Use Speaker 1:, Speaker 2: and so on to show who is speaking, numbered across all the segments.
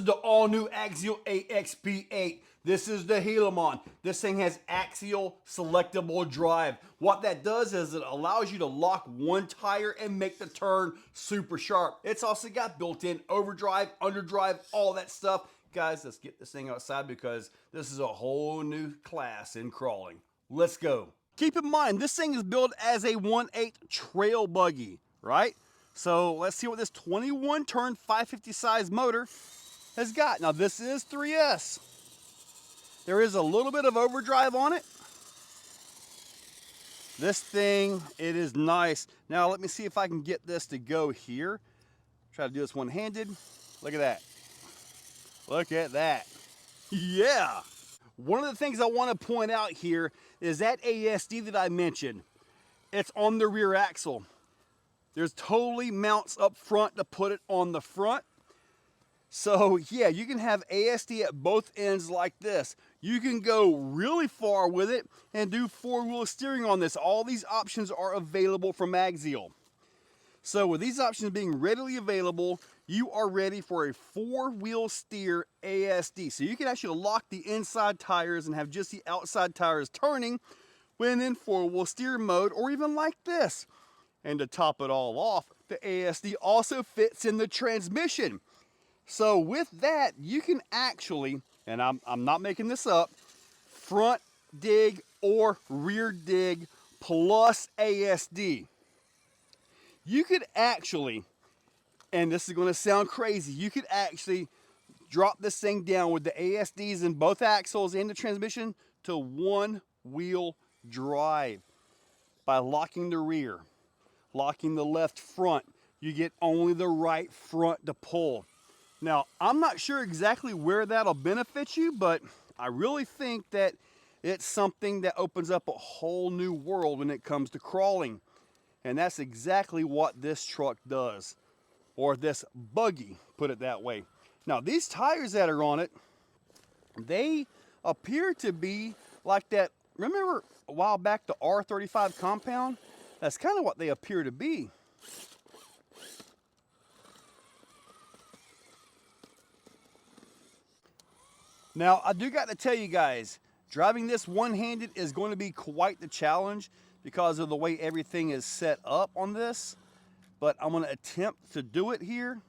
Speaker 1: the all-new Axial AX8. This is the Gilamon. This thing has axial selectable drive. What that does is it allows you to lock one tire and make the turn super sharp. It's also got built-in overdrive, underdrive, all that stuff. Guys, let's get this thing outside because this is a whole new class in crawling. Let's go. Keep in mind, this thing is built as a 1/8 trail buggy, right? So let's see what this 21 turn 550 size motor has got. Now this is 3S. There is a little bit of overdrive on it. This thing, it is nice. Now let me see if I can get this to go here. Try to do this one-handed. Look at that. Look at that. Yeah. One of the things I want to point out here is that ASD that I mentioned. It's on the rear axle. There's totally mounts up front to put it on the front. So yeah, you can have ASD at both ends like this. You can go really far with it and do four-wheel steering on this. All these options are available from Axial. So with these options being readily available, you are ready for a four-wheel steer ASD. So you can actually lock the inside tires and have just the outside tires turning when in four-wheel steer mode, or even like this. And to top it all off, the ASD also fits in the transmission. So with that, you can actually, and I'm not making this up, front dig or rear dig plus ASD. You could actually, and this is going to sound crazy, you could actually drop this thing down with the ASDs in both axles and the transmission to one-wheel drive by locking the rear, locking the left front. You get only the right front to pull. Now, I'm not sure exactly where that'll benefit you, but I really think that it's something that opens up a whole new world when it comes to crawling. And that's exactly what this truck does, or this buggy, put it that way. Now, these tires that are on it, they appear to be like that. Remember a while back the R35 compound? That's kind of what they appear to be. Now, I do got to tell you guys, driving this one-handed is going to be quite the challenge because of the way everything is set up on this. But I'm going to attempt to do it here.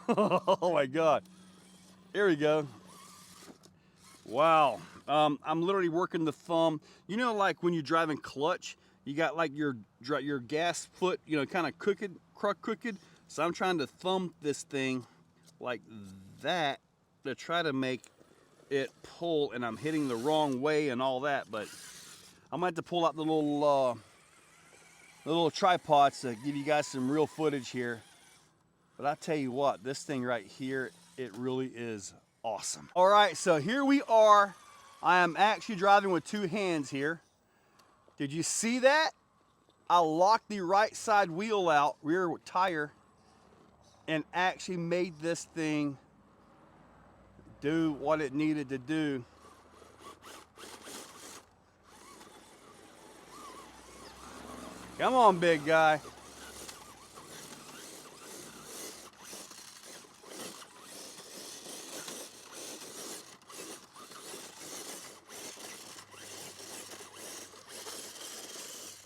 Speaker 1: Oh my God. Here we go. Wow. I'm literally working the thumb. You know, like when you're driving clutch, you got like your gas foot, you know, kind of crooked. So I'm trying to thumb this thing like that to try to make it pull, and I'm hitting the wrong way and all that, but I'm gonna have to pull out the little tripods to give you guys some real footage here. But I tell you what, this thing right here, it really is awesome. All right, so here we are. I am actually driving with two hands here. Did you see that? I locked the right side wheel out, rear tire, and actually made this thing do what it needed to do. Come on, big guy.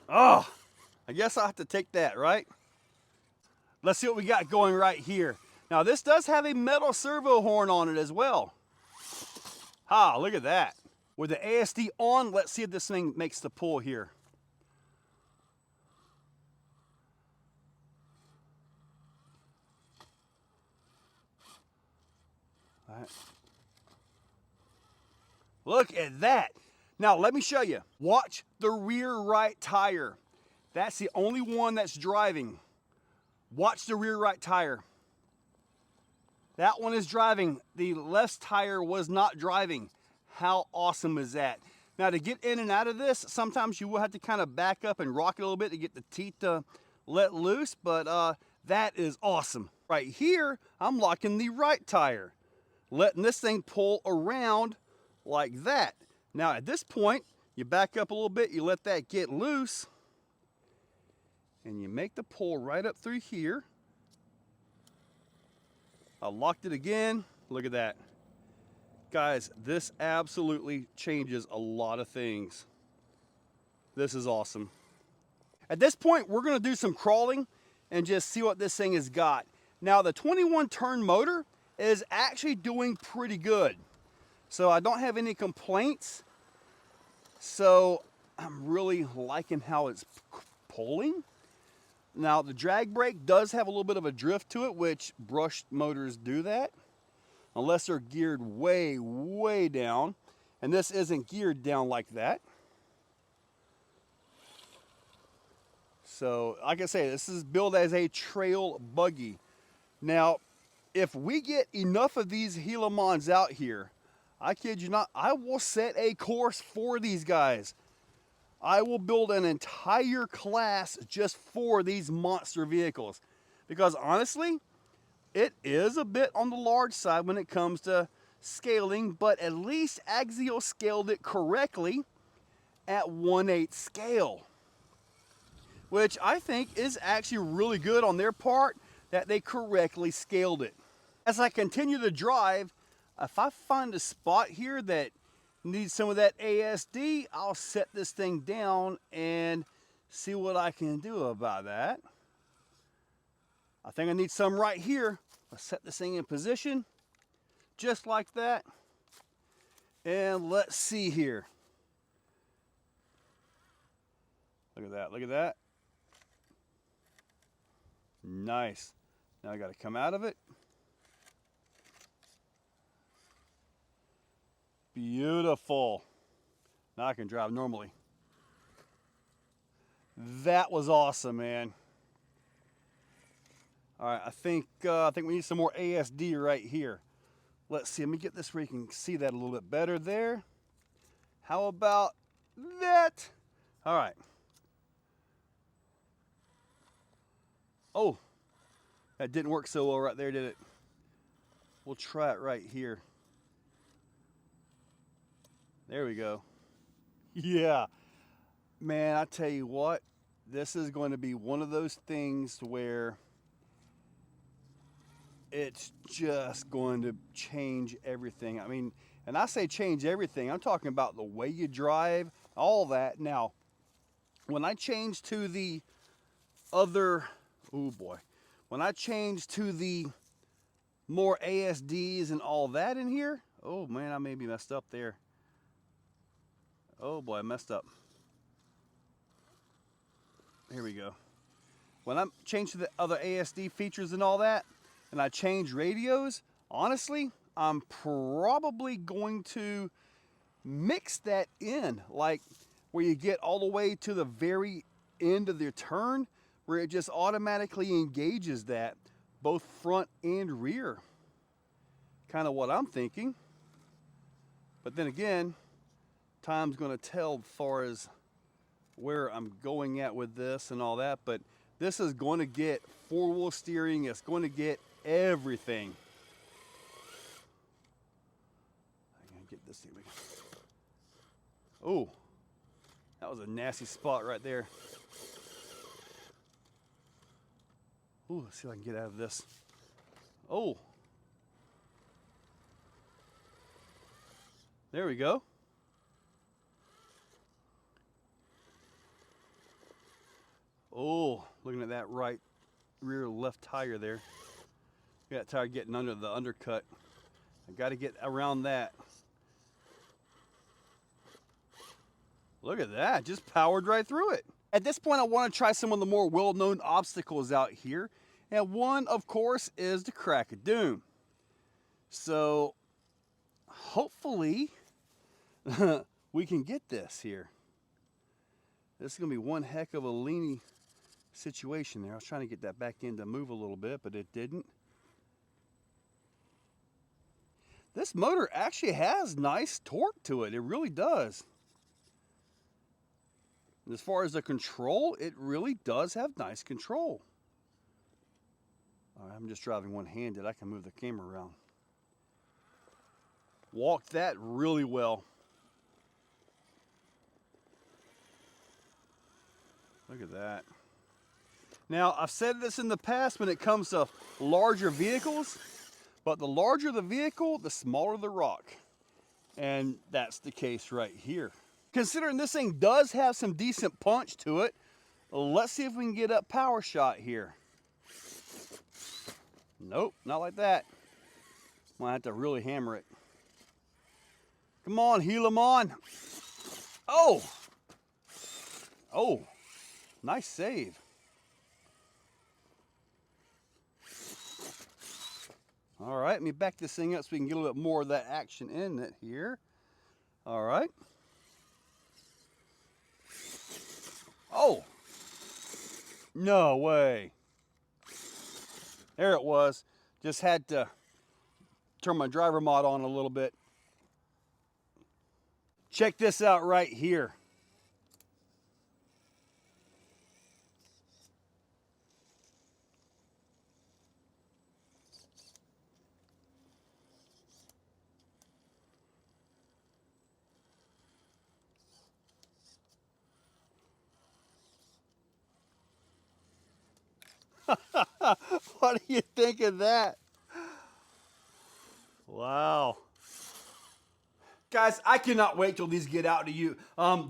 Speaker 1: Oh, I guess I'll have to take that, right? Let's see what we got going right here. Now this does have a metal servo horn on it as well. Ah, look at that. With the ASD on, let's see if this thing makes the pull here. All right. Look at that. Now let me show you. Watch the rear right tire. That's the only one that's driving. Watch the rear right tire. That one is driving. The left tire was not driving. How awesome is that? Now to get in and out of this, sometimes you will have to kind of back up and rock it a little bit to get the teeth to let loose, but that is awesome. Right here, I'm locking the right tire, letting this thing pull around like that. Now at this point, you back up a little bit, you let that get loose, and you make the pull right up through here. I locked it again. Look at that. Guys, this absolutely changes a lot of things. This is awesome. At this point, we're gonna do some crawling and just see what this thing has got. Now, the 21 turn motor is actually doing pretty good. So I don't have any complaints. So I'm really liking how it's pulling. Now, the drag brake does have a little bit of a drift to it, which brushed motors do that, unless they're geared way, way down. And this isn't geared down like that. So, like I say, this is billed as a trail buggy. Now, if we get enough of these Gilamons out here, I kid you not, I will set a course for these guys. I will build an entire class just for these monster vehicles. Because honestly, it is a bit on the large side when it comes to scaling, but at least Axial scaled it correctly at 1/8 scale. Which I think is actually really good on their part that they correctly scaled it. As I continue to drive, if I find a spot here that needs some of that ASD, I'll set this thing down and see what I can do about that. I think I need some right here. I'll set this thing in position, just like that. And let's see here. Look at that, look at that. Nice. Now I got to come out of it. Beautiful. Now I can drive normally. That was awesome, man. All right, I think we need some more ASD right here. Let's see. Let me get this where you can see that a little bit better there. How about that? All right. Oh, that didn't work so well right there, did it? We'll try it right here. There we go. Yeah. Man, I tell you what, this is going to be one of those things where it's just going to change everything. I mean, and I say change everything, I'm talking about the way you drive, all that. Now, when I change to the other, oh boy, when I change to the more ASDs and all that in here, oh man, I may be messed up there. Oh boy, I messed up. Here we go. When I change to the other ASD features and all that, and I change radios, honestly, I'm probably going to mix that in, like where you get all the way to the very end of the turn, where it just automatically engages that, both front and rear. Kind of what I'm thinking. But then again, time's going to tell as far as where I'm going at with this and all that, but this is going to get four-wheel steering. It's going to get everything. I'm going to get this thing. Oh, that was a nasty spot right there. Ooh, let's see if I can get out of this. Oh. There we go. Oh, looking at that right rear left tire there. That tire getting under the undercut. I got to get around that. Look at that, just powered right through it. At this point, I want to try some of the more well-known obstacles out here. And one, of course, is the Crack of Doom. So, hopefully, we can get this here. This is going to be one heck of a leany situation there. I was trying to get that back in to move a little bit, but it didn't. This motor actually has nice torque to it. It really does. And as far as the control, it really does have nice control. All right, I'm just driving one-handed. I can move the camera around. Walked that really well. Look at that. Now, I've said this in the past when it comes to larger vehicles, But the larger the vehicle, the smaller the rock. And that's the case right here. Considering this thing does have some decent punch to it, let's see if we can get up power shot here. Nope, not like that. Might have to really hammer it. Come on, Gilamon. Oh! Oh, nice save. All right, let me back this thing up so we can get a little bit more of that action in it here. All right. Oh, no way. There it was. Just had to turn my driver mod on a little bit. Check this out right here. What do you think of that? Wow. Guys, I cannot wait till these get out to you.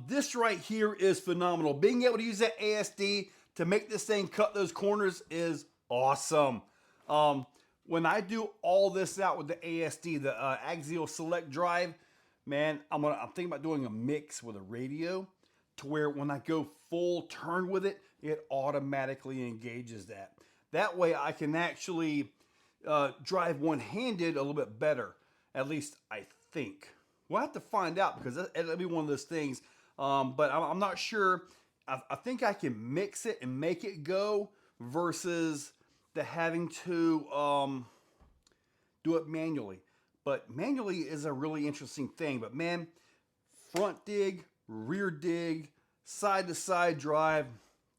Speaker 1: This right here is phenomenal. Being able to use that ASD to make this thing cut those corners is awesome. When I do all this out with the ASD, the Axial Select Drive, man, I'm thinking about doing a mix with a radio to where when I go full turn with it, it automatically engages that. That way I can actually drive one-handed a little bit better. At least I think. We'll have to find out because that'll be one of those things. But I'm not sure. I think I can mix it and make it go versus the having to do it manually. But manually is a really interesting thing. But man, front dig, rear dig, side-to-side drive.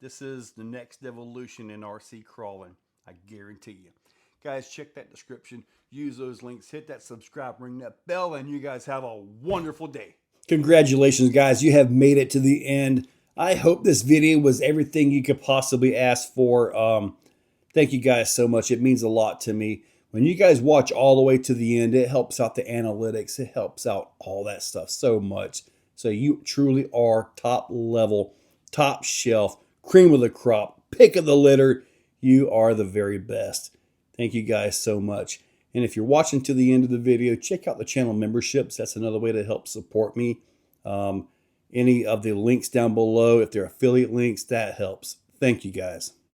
Speaker 1: This is the next evolution in RC crawling. I guarantee you. Guys, check that description. Use those links. Hit that subscribe, ring that bell, and you guys have a wonderful day. Congratulations, guys. You have made it to the end. I hope this video was everything you could possibly ask for. Thank you guys so much. It means a lot to me. When you guys watch all the way to the end, it helps out the analytics. It helps out all that stuff so much. So you truly are top level, top shelf, cream of the crop, pick of the litter. You are the very best. Thank you guys so much. And if you're watching to the end of the video, check out the channel memberships. That's another way to help support me. Any of the links down below, if they're affiliate links, that helps. Thank you guys.